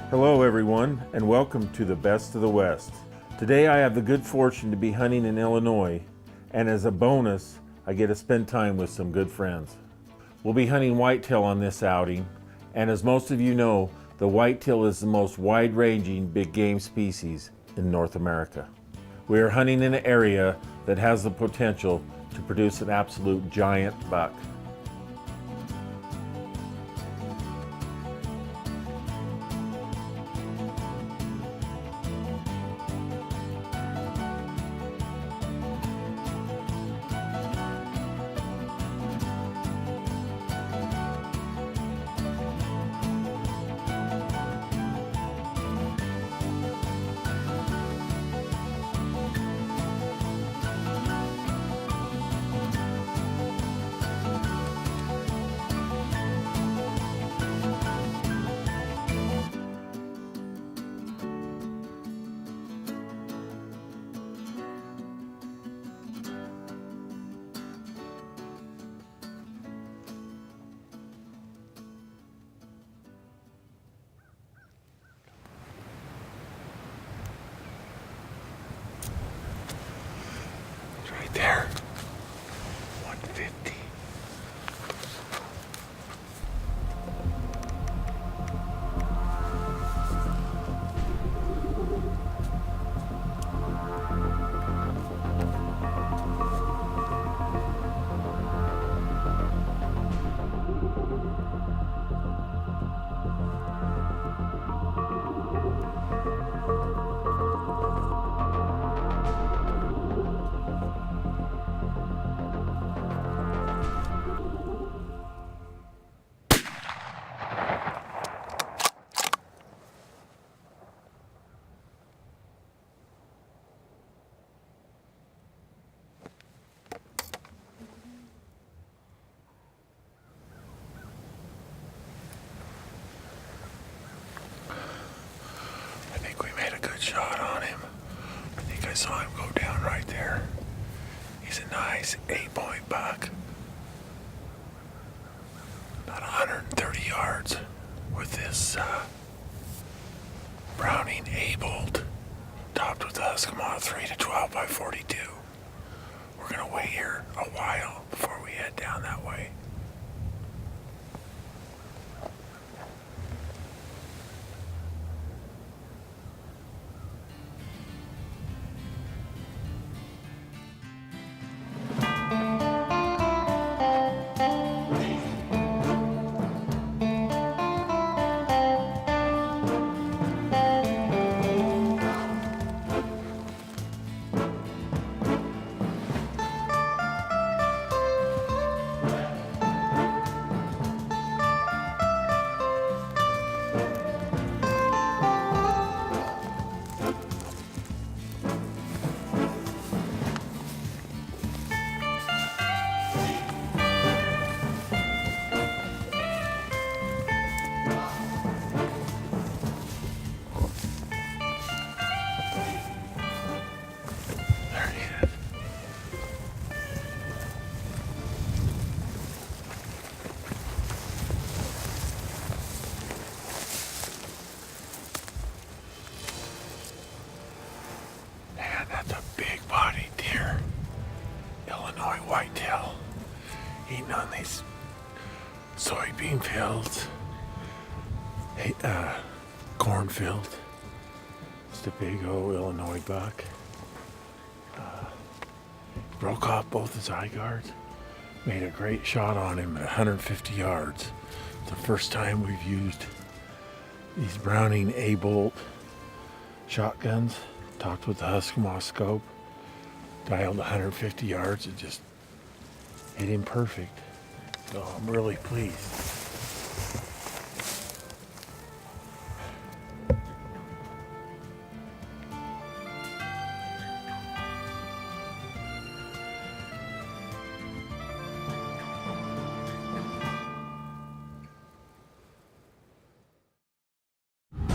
Hello everyone, and welcome to the Best of the West. Today I have the good fortune to be hunting in Illinois, and as a bonus, I get to spend time with some good friends. We'll be hunting whitetail on this outing, and as most of you know, the whitetail is the most wide-ranging big game species in North America. We are hunting in an area that has the potential to produce an absolute giant buck. Right there. 150. I think we made a good shot on him. I think I saw him go down right there. He's a nice 8-point buck. About 130 yards with this Browning A-bolt topped with a Eskimo 3 to 12 by 42. We're gonna wait here a while before we head down that way. There he is. Man, that's a big body deer. Illinois whitetail. Eating on these soybean fields. Cornfield. Just a big old Illinois buck. Broke off both his eye guards. Made a great shot on him at 150 yards. It's the first time we've used these Browning A-bolt shotguns, topped with the Eskimo scope, dialed 150 yards. It just hit him perfect. So I'm really pleased.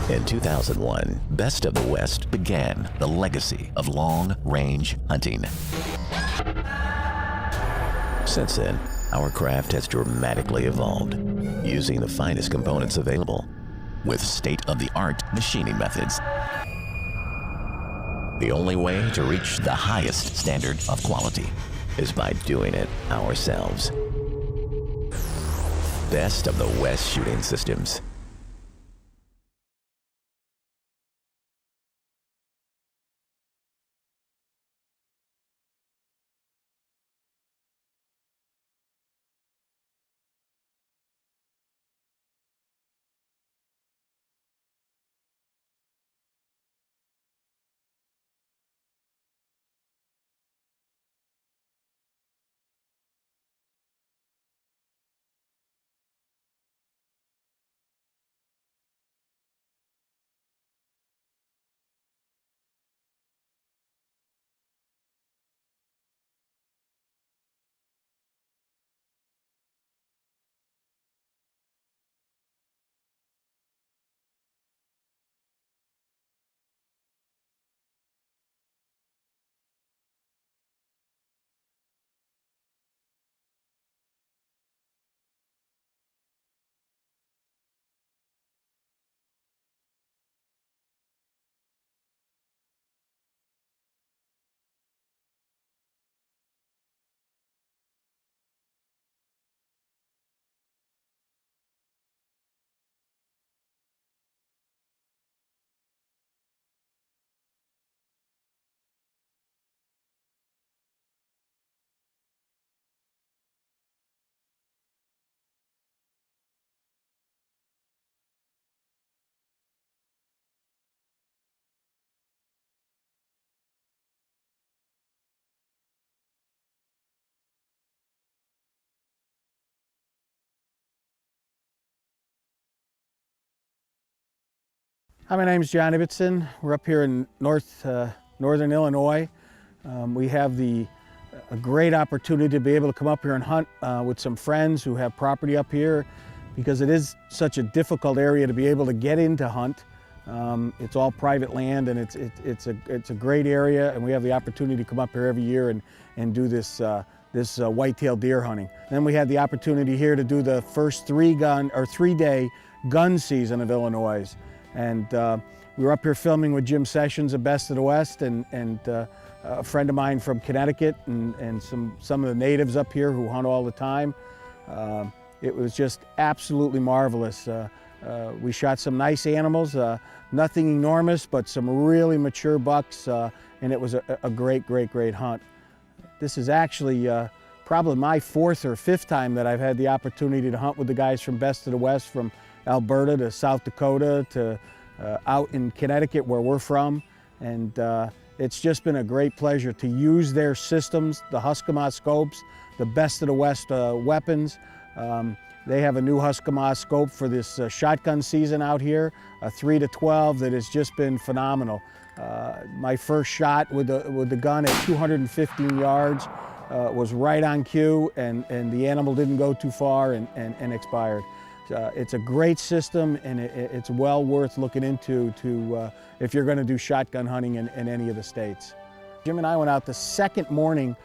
In 2001, Best of the West began the legacy of long-range hunting. Since then, our craft has dramatically evolved, using the finest components available. with state-of-the-art machining methods. The only way to reach the highest standard of quality is by doing it ourselves. Best of the West Shooting Systems. Hi, my name is John Ibbotson. We're up here in northern Illinois. We have a great opportunity to be able to come up here and hunt with some friends who have property up here, because it is such a difficult area to be able to get in to hunt. It's all private land, and it's a great area, and we have the opportunity to come up here every year and do this white-tailed deer hunting. Then we had the opportunity here to do the first three-day gun season of Illinois. And we were up here filming with Jim Sessions of Best of the West, and a friend of mine from Connecticut, and some of the natives up here who hunt all the time. It was just absolutely marvelous. We shot some nice animals, nothing enormous, but some really mature bucks, and it was a great hunt. This is actually probably my fourth or fifth time that I've had the opportunity to hunt with the guys from Best of the West, from Alberta to South Dakota to out in Connecticut where we're from. And it's just been a great pleasure to use their systems, the Husqvarna scopes, the Best of the West weapons. They have a new Husqvarna scope for this shotgun season out here, a 3-12 that has just been phenomenal. My first shot with the gun at 215 yards was right on cue, and the animal didn't go too far and expired. It's a great system, and it's well worth looking into if you're going to do shotgun hunting in any of the states. Jim and I went out the second morning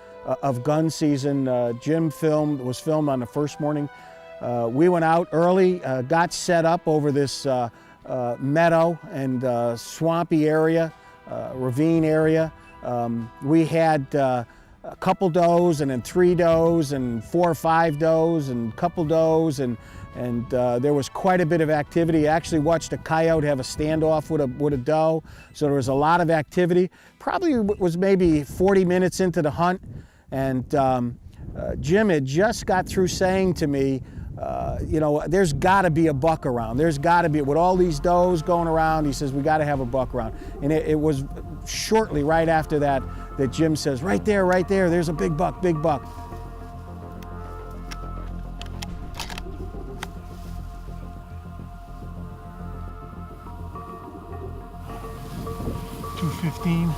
of gun season. Jim was filmed on the first morning. We went out early, got set up over this meadow and swampy area, ravine area. We had a couple does, and then 3 does, and 4 or 5 does, and a couple does, and there was quite a bit of activity. I actually watched a coyote have a standoff with a doe, so there was a lot of activity. Probably was maybe 40 minutes into the hunt, and Jim had just got through saying to me, you know, there's got to be a buck around. There's got to be, with all these does going around, he says, we got to have a buck around. And it was shortly right after that Jim says, right there, there's a big buck, big buck. .215.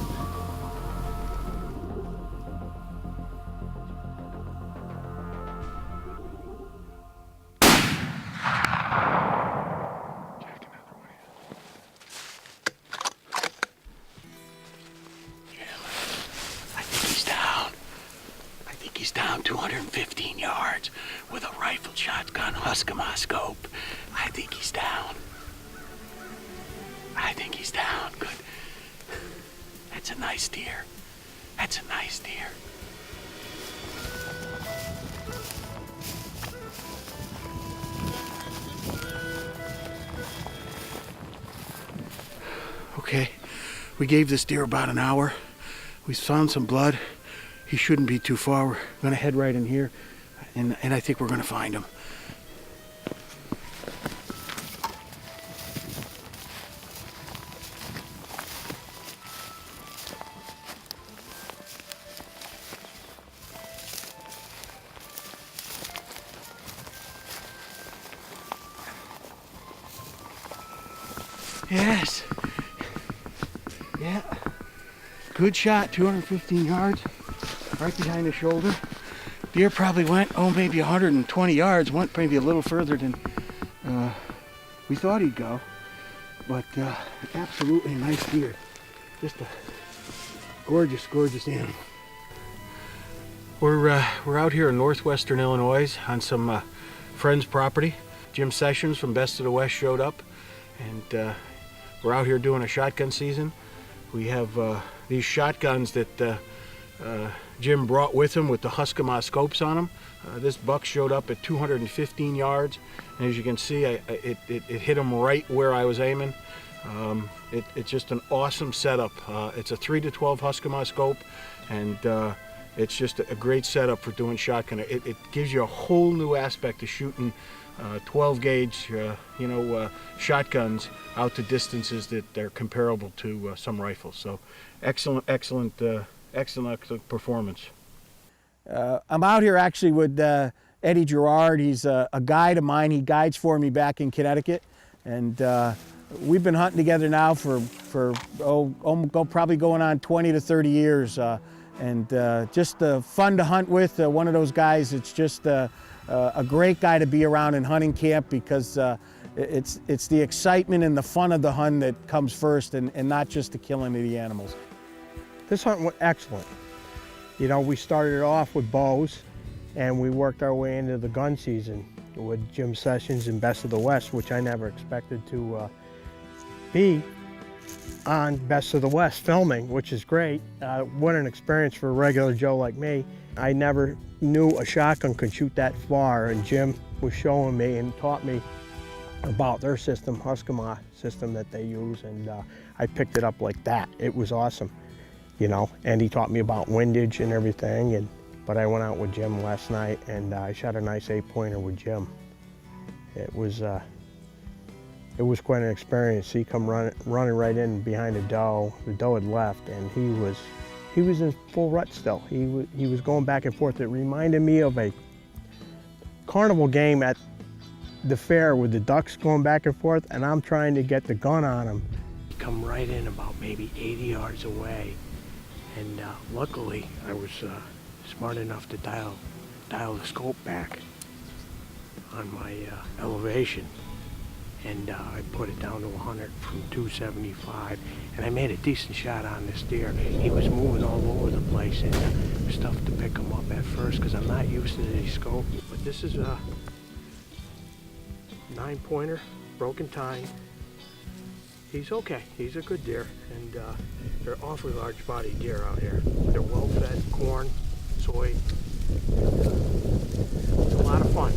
He's down 215 yards with a rifled shotgun Husqvarna scope. I think he's down. That's a nice deer. That's a nice deer. Okay, we gave this deer about an hour. We found some blood. He shouldn't be too far. We're gonna head right in here, and I think we're gonna find him. Yes. Yeah. Good shot, 215 yards, right behind the shoulder. Deer probably went, maybe 120 yards, went maybe a little further than we thought he'd go. But absolutely a nice deer. Just a gorgeous, gorgeous animal. We're out here in northwestern Illinois on some friend's property. Jim Sessions from Best of the West showed up, and we're out here doing a shotgun season. We have these shotguns that Jim brought with him with the Huskama scopes on them. This buck showed up at 215 yards, and as you can see, it hit him right where I was aiming. It's just an awesome setup. It's a 3-12 Huskama scope, and it's just a great setup for doing shotgun. It gives you a whole new aspect of shooting 12 gauge, shotguns out to distances that are comparable to some rifles. So excellent performance. I'm out here actually with Eddie Gerard. He's a guide of mine. He guides for me back in Connecticut, and we've been hunting together now for probably going on 20 to 30 years, and just fun to hunt with. One of those guys. It's just a great guy to be around in hunting camp, because it's the excitement and the fun of the hunt that comes first, and not just the killing of the animals. This hunt went excellent. You know, we started off with bows, and we worked our way into the gun season with Jim Sessions and Best of the West, which I never expected to be on Best of the West filming, which is great. What an experience for a regular Joe like me. I never knew a shotgun could shoot that far, and Jim was showing me and taught me about their system, Huskama system that they use, and I picked it up like that. It was awesome, you know, and he taught me about windage and everything. But I went out with Jim last night, and I shot a nice 8-pointer with Jim. It was quite an experience. He come running right in behind the doe. The doe had left, and he was in full rut still. He was going back and forth. It reminded me of a carnival game at the fair with the ducks going back and forth, and I'm trying to get the gun on him. He come right in about maybe 80 yards away, and luckily I was smart enough to dial the scope back on my elevation, and I put it down to 100 from 275, and I made a decent shot on this deer. He was moving all over the place, and it was tough to pick him up at first because I'm not used to the scope. But this is a 9-pointer, broken tine. He's okay. He's a good deer, and they're awfully large-bodied deer out here. They're well-fed, corn, soy. It's a lot of fun.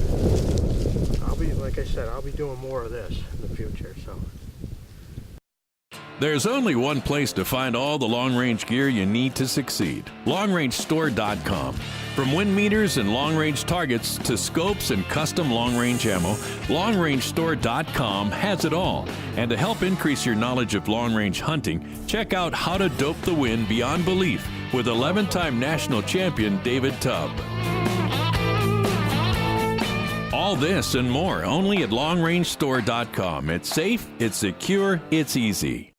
Like I said, I'll be doing more of this in the future. So. There's only one place to find all the long-range gear you need to succeed. LongRangeStore.com. From wind meters and long-range targets to scopes and custom long-range ammo, LongRangeStore.com has it all. And to help increase your knowledge of long-range hunting, check out How to Dope the Wind Beyond Belief with 11-time national champion David Tubb. All this and more only at LongRangeStore.com. It's safe, it's secure, it's easy.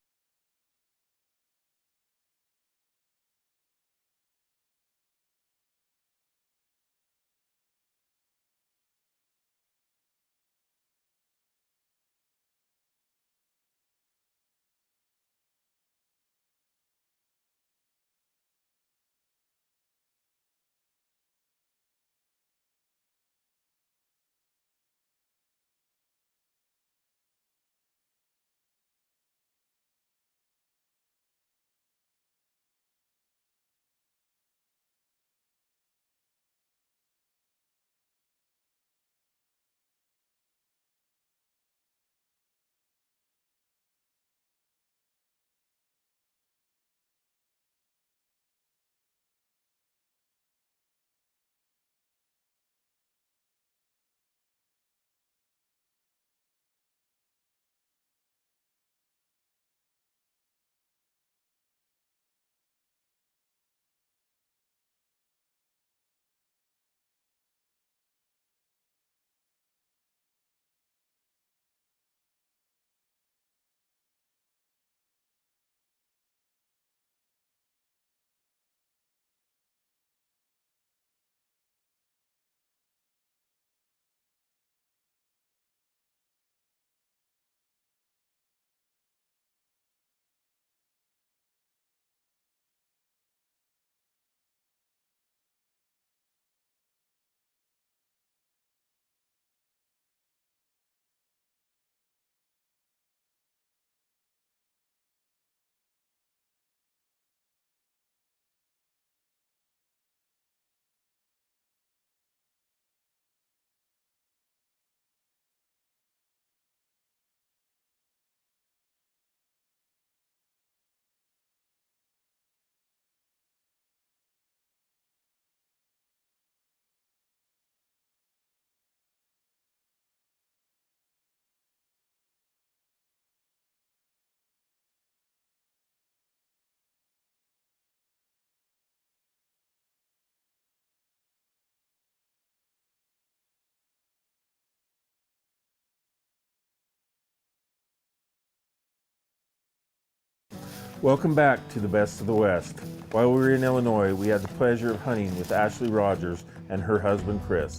Welcome back to the Best of the West. While we were in Illinois, we had the pleasure of hunting with Ashley Rogers and her husband Chris.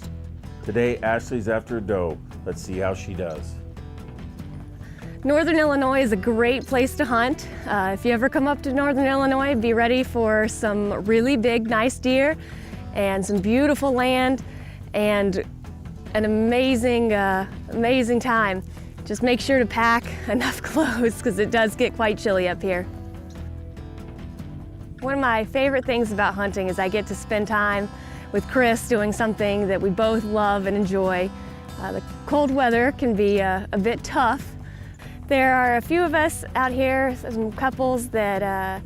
Today, Ashley's after a doe. Let's see how she does. Northern Illinois is a great place to hunt. If you ever come up to Northern Illinois, be ready for some really big, nice deer and some beautiful land and an amazing, amazing time. Just make sure to pack enough clothes because it does get quite chilly up here. One of my favorite things about hunting is I get to spend time with Chris doing something that we both love and enjoy. The cold weather can be a bit tough. There are a few of us out here, some couples that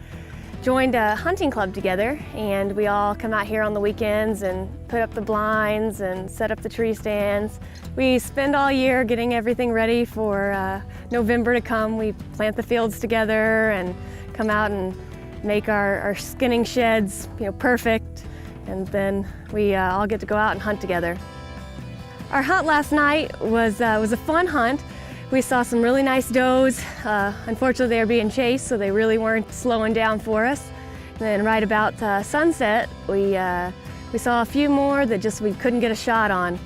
joined a hunting club together, and we all come out here on the weekends and put up the blinds and set up the tree stands. We spend all year getting everything ready for November to come. We plant the fields together and come out and make our skinning sheds, perfect, and then we all get to go out and hunt together. Our hunt last night was a fun hunt. We saw some really nice does. Unfortunately, they were being chased, so they really weren't slowing down for us. And then right about sunset, we saw a few more that we couldn't get a shot on.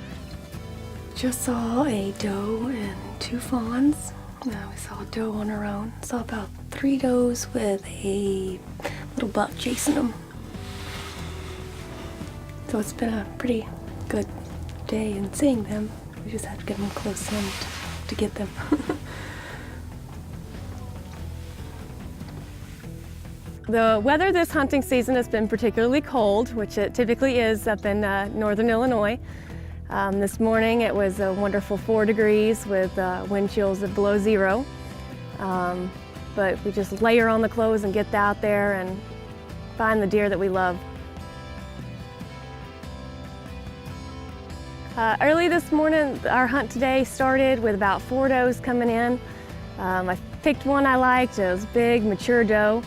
Just saw a doe and 2 fawns. We saw a doe on her own. Saw about 3 does with a little buck chasing them. So it's been a pretty good day in seeing them. We just had to get them close in to get them. The weather this hunting season has been particularly cold, which it typically is up in northern Illinois. This morning it was a wonderful 4 degrees with wind chills of below 0. But we just layer on the clothes and get out there and find the deer that we love. Early this morning, our hunt today started with about 4 does coming in. I picked one I liked. It was a big, mature doe.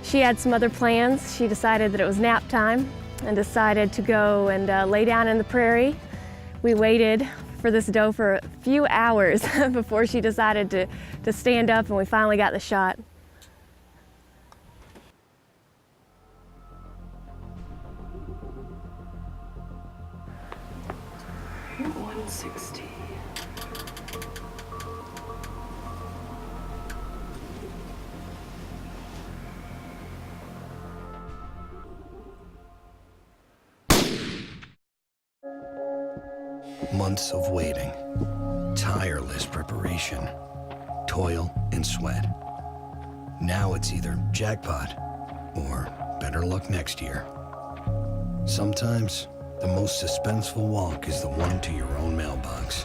She had some other plans. She decided that it was nap time and decided to go and lay down in the prairie. We waited for this doe for a few hours before she decided to stand up, and we finally got the shot. $160. Months of waiting, tireless preparation, toil and sweat. Now it's either jackpot or better luck next year. Sometimes the most suspenseful walk is the one to your own mailbox.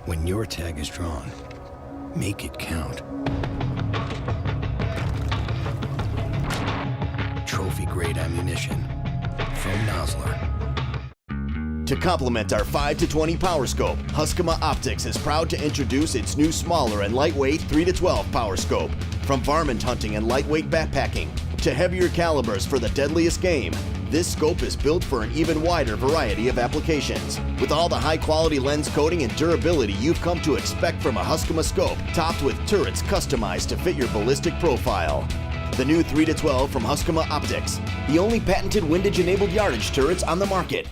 When your tag is drawn, make it count. Trophy-grade ammunition from Nosler. To complement our 5-20 Power Scope, Huskama Optics is proud to introduce its new smaller and lightweight 3-12 Power Scope. From varmint hunting and lightweight backpacking to heavier calibers for the deadliest game, this scope is built for an even wider variety of applications. With all the high-quality lens coating and durability you've come to expect from a Huskama scope, topped with turrets customized to fit your ballistic profile. The new 3-12 from Huskama Optics, the only patented windage-enabled yardage turrets on the market.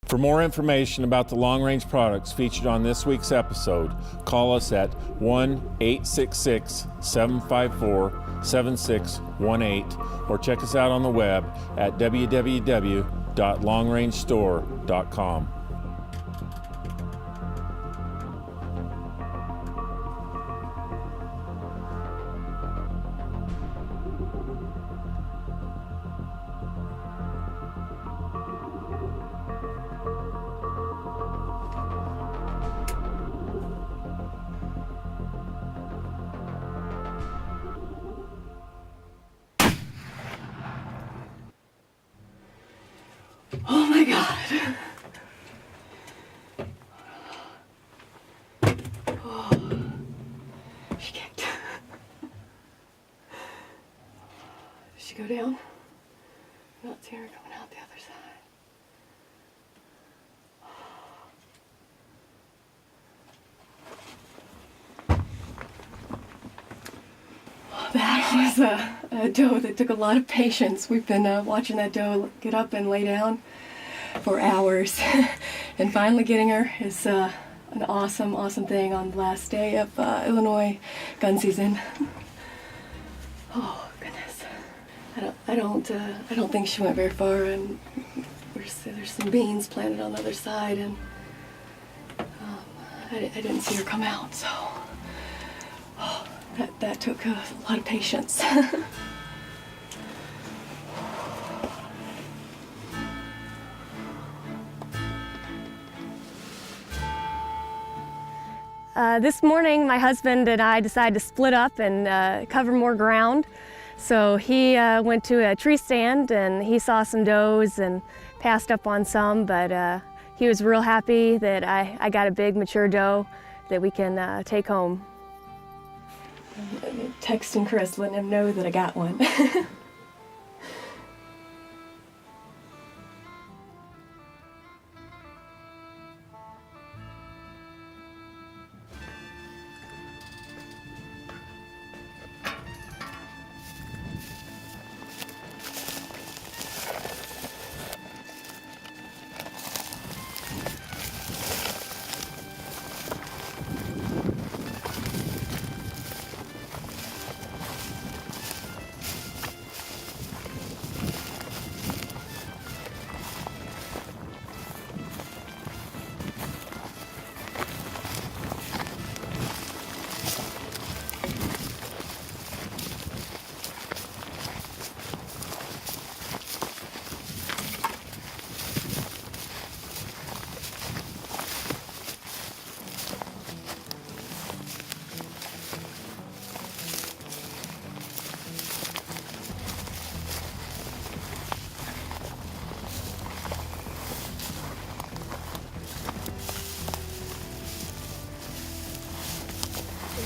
For more information about the long-range products featured on this week's episode, call us at 1-866-754-7618 or check us out on the web at www.longrangestore.com. Oh my God. Oh, she kicked. Did she go down? I'm not seeing her coming out the other side. That was a doe that took a lot of patience. We've been watching that doe get up and lay down for hours. And finally getting her is an awesome, awesome thing on the last day of Illinois gun season. Oh, goodness. I don't think she went very far, and there's some beans planted on the other side, and I didn't see her come out, so that took a lot of patience. This morning, my husband and I decided to split up and cover more ground. So he went to a tree stand and he saw some does and passed up on some, but he was real happy that I got a big mature doe that we can take home. Texting Chris, letting him know that I got one.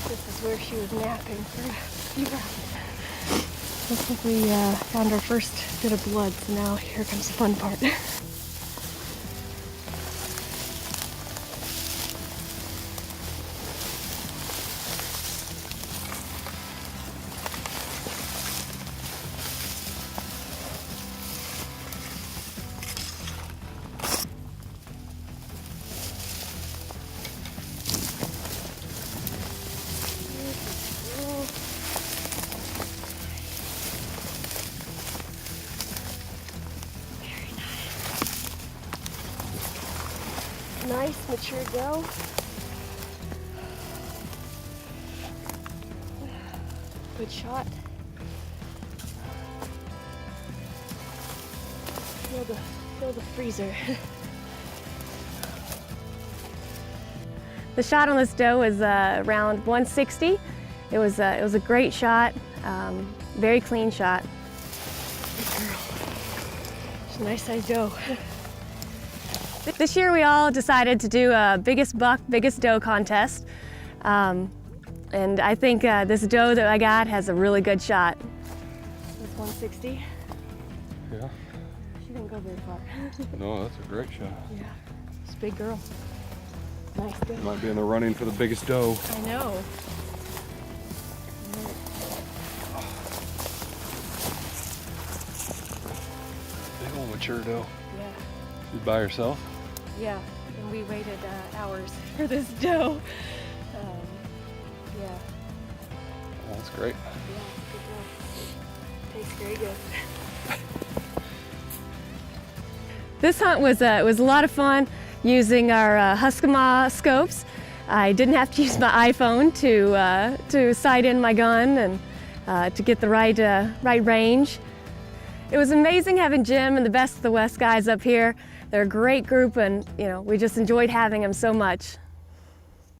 This is where she was napping for a few hours. Looks like we found our first bit of blood, so now here comes the fun part. Nice mature doe. Good shot. Fill the freezer. The shot on this doe was around 160. It was a great shot, very clean shot. Good girl. She's a nice sized doe. This year we all decided to do a biggest buck, biggest doe contest. And I think this doe that I got has a really good shot. This 160? Yeah. She didn't go very far. No, that's a great shot. Yeah, it's a big girl. Nice doe. Might be in the running for the biggest doe. I know. Big old mature doe. Yeah. You by yourself? Yeah, and we waited hours for this doe. Yeah. Oh, that's great. Yeah, good doe. Tastes very good. This hunt was a lot of fun using our Husqvarna scopes. I didn't have to use my iPhone to sight in my gun and to get the right range. It was amazing having Jim and the Best of the West guys up here. They're a great group, and we just enjoyed having them so much.